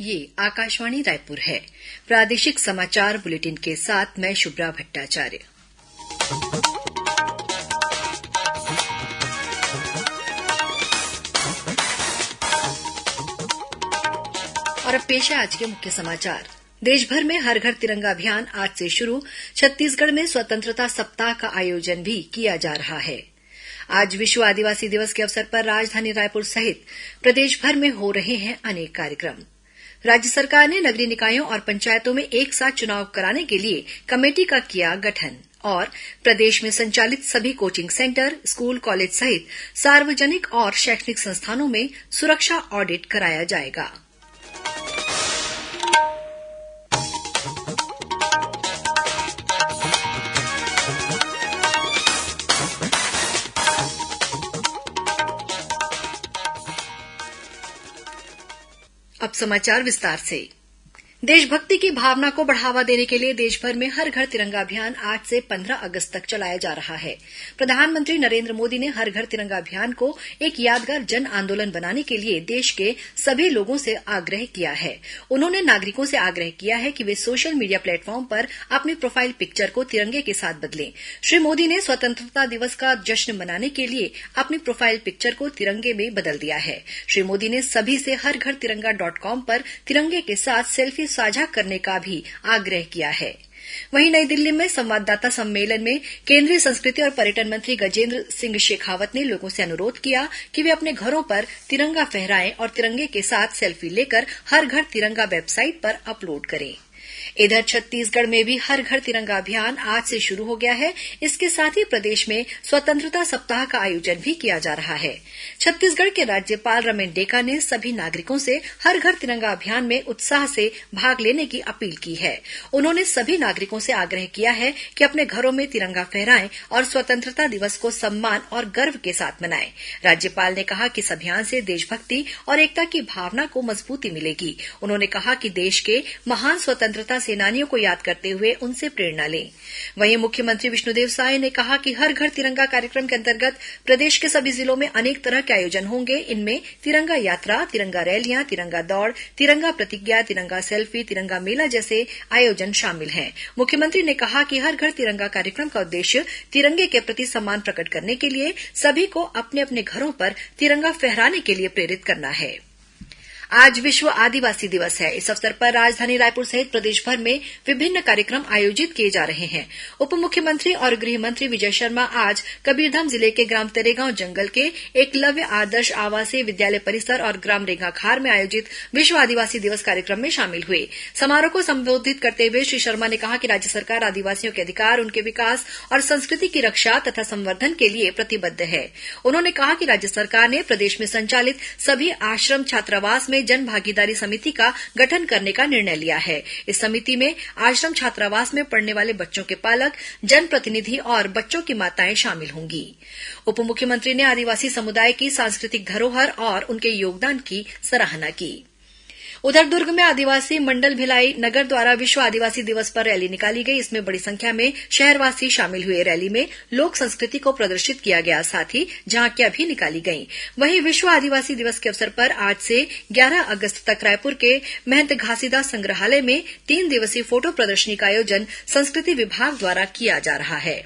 ये आकाशवाणी रायपुर है। प्रादेशिक समाचार बुलेटिन के साथ मैं शुभ्रा भट्टाचार्य। और अब पेश है आज के मुख्य समाचार। देश भर में हर घर तिरंगा अभियान आज से शुरू। छत्तीसगढ़ में स्वतंत्रता सप्ताह का आयोजन भी किया जा रहा है। आज विश्व आदिवासी दिवस के अवसर पर राजधानी रायपुर सहित प्रदेश भर में हो रहे हैं अनेक कार्यक्रम। राज्य सरकार ने नगरीय निकायों और पंचायतों में एक साथ चुनाव कराने के लिए कमेटी का किया गठन। और प्रदेश में संचालित सभी कोचिंग सेंटर, स्कूल, कॉलेज सहित सार्वजनिक और शैक्षणिक संस्थानों में सुरक्षा ऑडिट कराया जाएगा। अब समाचार विस्तार से। देशभक्ति की भावना को बढ़ावा देने के लिए देशभर में हर घर तिरंगा अभियान आज से 15 अगस्त तक चलाया जा रहा है। प्रधानमंत्री नरेंद्र मोदी ने हर घर तिरंगा अभियान को एक यादगार जन आंदोलन बनाने के लिए देश के सभी लोगों से आग्रह किया है। उन्होंने नागरिकों से आग्रह किया है कि वे सोशल मीडिया प्लेटफॉर्म पर अपनी प्रोफाइल पिक्चर को तिरंगे के साथ बदलें। श्री मोदी ने स्वतंत्रता दिवस का जश्न मनाने के लिए अपनी प्रोफाइल पिक्चर को तिरंगे में बदल दिया है। श्री मोदी ने सभी से हर घर तिरंगा.com पर तिरंगे के साथ सेल्फी साझा करने का भी आग्रह किया है। वहीं नई दिल्ली में संवाददाता सम्मेलन में केंद्रीय संस्कृति और पर्यटन मंत्री गजेंद्र सिंह शेखावत ने लोगों से अनुरोध किया कि वे अपने घरों पर तिरंगा फहराएं और तिरंगे के साथ सेल्फी लेकर हर घर तिरंगा वेबसाइट पर अपलोड करें। इधर छत्तीसगढ़ में भी हर घर तिरंगा अभियान आज से शुरू हो गया है। इसके साथ ही प्रदेश में स्वतंत्रता सप्ताह का आयोजन भी किया जा रहा है। छत्तीसगढ़ के राज्यपाल रमेन डेका ने सभी नागरिकों से हर घर तिरंगा अभियान में उत्साह से भाग लेने की अपील की है। उन्होंने सभी नागरिकों से आग्रह किया है कि अपने घरों में तिरंगा फहराएं और स्वतंत्रता दिवस को सम्मान और गर्व के साथ मनाएं। राज्यपाल ने कहा कि इस अभियान से देशभक्ति और एकता की भावना को मजबूती मिलेगी। उन्होंने कहा कि देश के महान स्वतंत्रता सेनानियों को याद करते हुए उनसे प्रेरणा लें। वहीं मुख्यमंत्री विष्णुदेव साय ने कहा कि हर घर तिरंगा कार्यक्रम के अंतर्गत प्रदेश के सभी जिलों में अनेक तरह के आयोजन होंगे। इनमें तिरंगा यात्रा, तिरंगा रैलियां, तिरंगा दौड़, तिरंगा प्रतिज्ञा, तिरंगा सेल्फी, तिरंगा मेला जैसे आयोजन शामिल हैं। मुख्यमंत्री ने कहा कि हर घर तिरंगा कार्यक्रम का उद्देश्य तिरंगे के प्रति सम्मान प्रकट करने के लिए सभी को अपने अपने घरों पर तिरंगा फहराने के लिए प्रेरित करना है। आज विश्व आदिवासी दिवस है। इस अवसर पर राजधानी रायपुर सहित प्रदेश भर में विभिन्न कार्यक्रम आयोजित किए जा रहे हैं। उप मुख्यमंत्री और गृह मंत्री विजय शर्मा आज कबीरधाम जिले के ग्राम तरेगांव जंगल के एकलव्य आदर्श आवासीय विद्यालय परिसर और ग्राम रेंगाखार में आयोजित विश्व आदिवासी दिवस कार्यक्रम में शामिल हुए। समारोह को संबोधित करते हुए श्री शर्मा ने कहा कि राज्य सरकार आदिवासियों के अधिकार, उनके विकास और संस्कृति की रक्षा तथा संवर्धन के लिए प्रतिबद्ध है। उन्होंने कहा कि राज्य सरकार ने प्रदेश में संचालित सभी आश्रम छात्रावास में जन भागीदारी समिति का गठन करने का निर्णय लिया है। इस समिति में आश्रम छात्रावास में पढ़ने वाले बच्चों के पालक, जनप्रतिनिधि और बच्चों की माताएं शामिल होंगी। उप मुख्यमंत्री ने आदिवासी समुदाय की सांस्कृतिक धरोहर और उनके योगदान की सराहना की। उधर दुर्ग में आदिवासी मंडल भिलाई नगर द्वारा विश्व आदिवासी दिवस पर रैली निकाली गई। इसमें बड़ी संख्या में शहरवासी शामिल हुए। रैली में लोक संस्कृति को प्रदर्शित किया गया, साथ ही झांकियां भी निकाली गईं। वहीं विश्व आदिवासी दिवस के अवसर पर आज से 11 अगस्त तक रायपुर के महंत घासीदास संग्रहालय में 3 दिवसीय फोटो प्रदर्शनी का आयोजन संस्कृति विभाग द्वारा किया जा रहा है।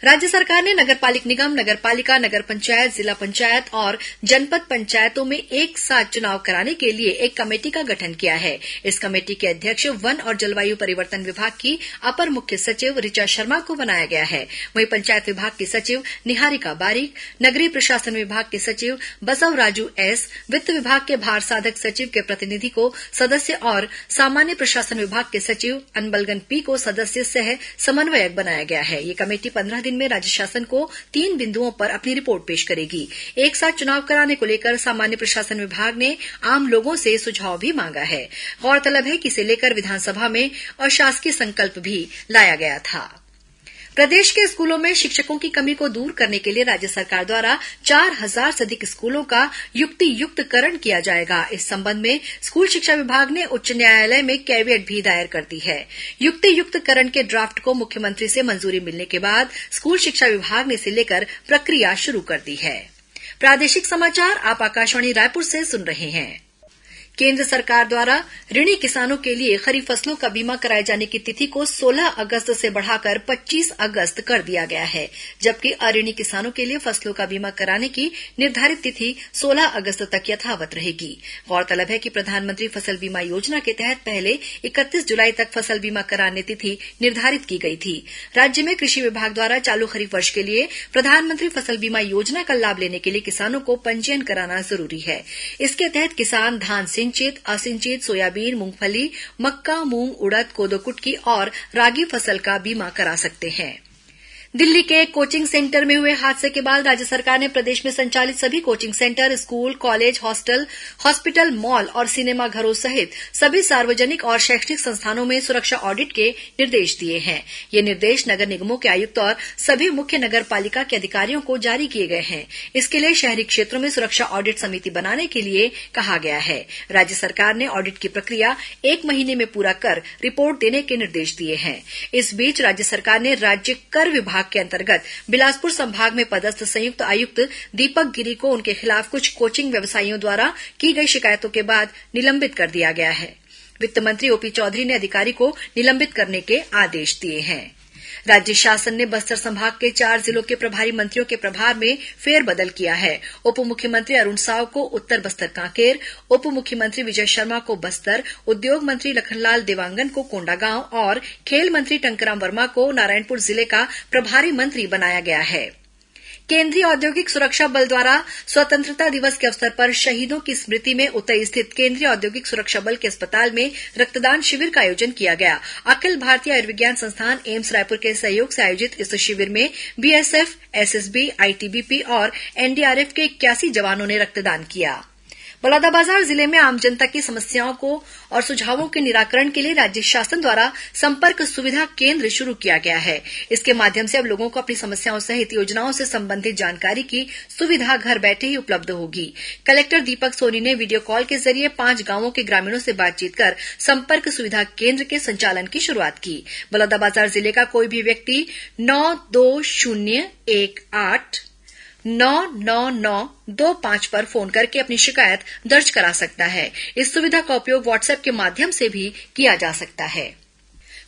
राज्य सरकार ने नगरपालिक निगम, नगरपालिका, नगर पंचायत, जिला पंचायत और जनपद पंचायतों में एक साथ चुनाव कराने के लिए एक कमेटी का गठन किया है। इस कमेटी के अध्यक्ष वन और जलवायु परिवर्तन विभाग की अपर मुख्य सचिव ऋचा शर्मा को बनाया गया है। वहीं पंचायत विभाग की सचिव निहारिका बारिक, नगरीय प्रशासन विभाग के सचिव बसव राजू एस, वित्त विभाग के भार साधक सचिव के प्रतिनिधि को सदस्य और सामान्य प्रशासन विभाग के सचिव अनबलगन पी को सदस्य सह समन्वयक बनाया गया है। ये कमेटी 15 दिन में राज्य शासन को 3 बिंदुओं पर अपनी रिपोर्ट पेश करेगी। एक साथ चुनाव कराने को लेकर सामान्य प्रशासन विभाग ने आम लोगों से सुझाव भी मांगा है। गौरतलब है कि इसे लेकर विधानसभा में अशासकीय संकल्प भी लाया गया था। प्रदेश के स्कूलों में शिक्षकों की कमी को दूर करने के लिए राज्य सरकार द्वारा 4000 से अधिक स्कूलों का युक्तियुक्तकरण किया जाएगा। इस संबंध में स्कूल शिक्षा विभाग ने उच्च न्यायालय में कैविएट भी दायर कर दी है। युक्तियुक्तकरण के ड्राफ्ट को मुख्यमंत्री से मंजूरी मिलने के बाद स्कूल शिक्षा विभाग ने इसे लेकर प्रक्रिया शुरू कर दी है। प्रादेशिक समाचार आप आकाशवाणी रायपुर से सुन रहे हैं। केंद्र सरकार द्वारा ऋणी किसानों के लिए खरीफ फसलों का बीमा कराए जाने की तिथि को 16 अगस्त से बढ़ाकर 25 अगस्त कर दिया गया है, जबकि अऋणी किसानों के लिए फसलों का बीमा कराने की निर्धारित तिथि 16 अगस्त तक यथावत रहेगी। गौरतलब है कि प्रधानमंत्री फसल बीमा योजना के तहत पहले 31 जुलाई तक फसल बीमा कराने तिथि निर्धारित की गई थी। राज्य में कृषि विभाग द्वारा चालू खरीफ वर्ष के लिए प्रधानमंत्री फसल बीमा योजना का लाभ लेने के लिए किसानों को पंजीयन कराना जरूरी है। इसके तहत किसान धान सिंचित, असिंचित, सोयाबीन, मूंगफली, मक्का, मूंग, उड़द, कोदो कुटकी और रागी फसल का बीमा करा सकते हैं। दिल्ली के एक कोचिंग सेंटर में हुए हादसे के बाद राज्य सरकार ने प्रदेश में संचालित सभी coaching centre, school, college, hospital, mall और सिनेमा घरों सहित सभी सार्वजनिक और शैक्षणिक संस्थानों में सुरक्षा ऑडिट के निर्देश दिए हैं। ये निर्देश नगर निगमों के आयुक्त और सभी मुख्य नगर पालिका के अधिकारियों को जारी किए गए हैं। इसके लिए शहरी क्षेत्रों में सुरक्षा ऑडिट समिति बनाने के लिए कहा गया है। राज्य सरकार ने ऑडिट की प्रक्रिया 1 महीने में पूरा कर रिपोर्ट देने के निर्देश दिए हैं। इस बीच राज्य सरकार ने राज्य कर विभाग के अंतर्गत बिलासपुर संभाग में पदस्थ संयुक्त आयुक्त दीपक गिरी को उनके खिलाफ कुछ कोचिंग व्यवसायियों द्वारा की गई शिकायतों के बाद निलंबित कर दिया गया है। वित्त मंत्री ओपी चौधरी ने अधिकारी को निलंबित करने के आदेश दिए हैं। राज्य शासन ने बस्तर संभाग के 4 जिलों के प्रभारी मंत्रियों के प्रभार में फेरबदल किया है। उप मुख्यमंत्री अरुण साव को उत्तर बस्तर कांकेर, उप मुख्यमंत्री विजय शर्मा को बस्तर, उद्योग मंत्री लखनलाल देवांगन को कोंडागांव और खेल मंत्री टंकराम वर्मा को नारायणपुर जिले का प्रभारी मंत्री बनाया गया है। केंद्रीय औद्योगिक सुरक्षा बल द्वारा स्वतंत्रता दिवस के अवसर पर शहीदों की स्मृति में उतई स्थित केंद्रीय औद्योगिक सुरक्षा बल के अस्पताल में रक्तदान शिविर का आयोजन किया गया। अखिल भारतीय आयुर्विज्ञान संस्थान एम्स रायपुर के सहयोग से आयोजित इस शिविर में बीएसएफ, एसएसबी, आईटीबीपी और एनडीआरएफ के 81 जवानों ने रक्तदान किया। बलौदाबाजार जिले में आम जनता की समस्याओं को और सुझावों के निराकरण के लिए राज्य शासन द्वारा संपर्क सुविधा केंद्र शुरू किया गया है। इसके माध्यम से अब लोगों को अपनी समस्याओं सहित योजनाओं से संबंधित जानकारी की सुविधा घर बैठे ही उपलब्ध होगी। कलेक्टर दीपक सोनी ने वीडियो कॉल के जरिए 5 गांवों के ग्रामीणों से बातचीत कर संपर्क सुविधा केंद्र के संचालन की शुरुआत की। बलौदाबाजार जिले का कोई भी व्यक्ति 92018-99925 पर फोन करके अपनी शिकायत दर्ज करा सकता है। इस सुविधा का उपयोग व्हाट्सएप के माध्यम से भी किया जा सकता है।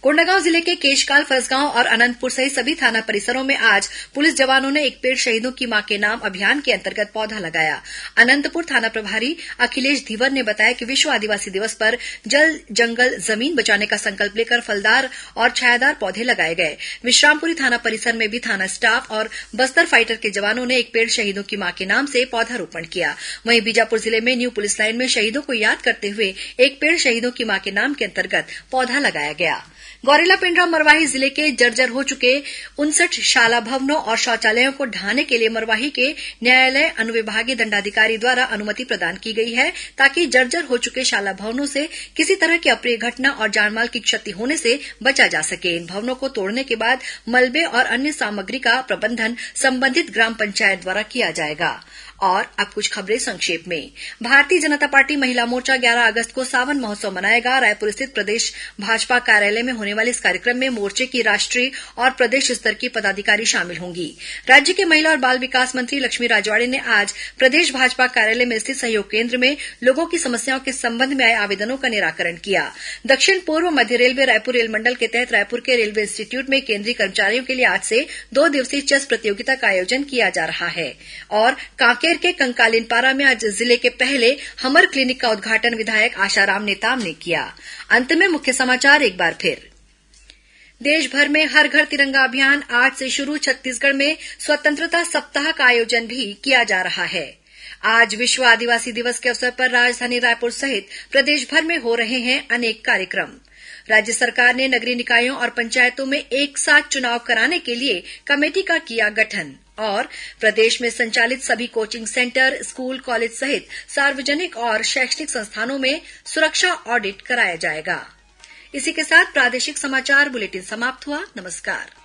कोंडागांव जिले के केशकाल, फसगांव और अनंतपुर सहित सभी थाना परिसरों में आज पुलिस जवानों ने एक पेड़ शहीदों की मां के नाम अभियान के अंतर्गत पौधा लगाया। अनंतपुर थाना प्रभारी अखिलेश धीवर ने बताया कि विश्व आदिवासी दिवस पर जल, जंगल, जमीन बचाने का संकल्प लेकर फलदार और छायादार पौधे लगाए गए। विश्रामपुरी थाना परिसर में भी थाना स्टाफ और बस्तर फाइटर के जवानों ने एक पेड़ शहीदों की मां के नाम से पौधारोपण किया। वहीं बीजापुर जिले में न्यू पुलिस लाइन में शहीदों को याद करते हुए एक पेड़ शहीदों की मां के नाम के अंतर्गत पौधा लगाया गया। गौरेला पेंड्रा मरवाही जिले के जर्जर हो चुके 59 शाला भवनों और शौचालयों को ढहाने के लिए मरवाही के न्यायालय अनुविभागीय दंडाधिकारी द्वारा अनुमति प्रदान की गई है, ताकि जर्जर हो चुके शाला भवनों से किसी तरह की अप्रिय घटना और जानमाल की क्षति होने से बचा जा सके। इन भवनों को तोड़ने के बाद मलबे और अन्य सामग्री का प्रबंधन संबंधित ग्राम पंचायत द्वारा किया जाएगा। और अब कुछ खबरें संक्षेप में। भारतीय जनता पार्टी महिला मोर्चा 11 अगस्त को सावन महोत्सव मनाएगा। रायपुर स्थित प्रदेश भाजपा कार्यालय में होने वाले इस कार्यक्रम में मोर्चे की राष्ट्रीय और प्रदेश स्तर की पदाधिकारी शामिल होंगी। राज्य के महिला और बाल विकास मंत्री लक्ष्मी राजवाड़े ने आज प्रदेश भाजपा कार्यालय में स्थित सहयोग केंद्र में लोगों की समस्याओं के संबंध में आए आवेदनों का निराकरण किया। दक्षिण पूर्व मध्य रेलवे रायपुर रेल मंडल के तहत रायपुर के रेलवे इंस्टीट्यूट में केंद्रीय कर्मचारियों के लिए आज से 2 दिवसीय चेस प्रतियोगिता का आयोजन किया जा रहा है। और कांकेर के कंकालिनपारा में आज जिले के पहले हमर क्लिनिक का उद्घाटन विधायक आशाराम नेताम ने किया। अंत में मुख्य समाचार एक बार फिर। देश भर में हर घर तिरंगा अभियान आज से शुरू। छत्तीसगढ़ में स्वतंत्रता सप्ताह का आयोजन भी किया जा रहा है। आज विश्व आदिवासी दिवस के अवसर पर राजधानी रायपुर सहित प्रदेश भर में हो रहे हैं अनेक कार्यक्रम। राज्य सरकार ने नगरीय निकायों और पंचायतों में एक साथ चुनाव कराने के लिए कमेटी का किया गठन। और प्रदेश में संचालित सभी कोचिंग सेंटर, स्कूल, कॉलेज सहित सार्वजनिक और शैक्षणिक संस्थानों में सुरक्षा ऑडिट कराया जाएगा। इसी के साथ प्रादेशिक समाचार बुलेटिन समाप्त हुआ। नमस्कार।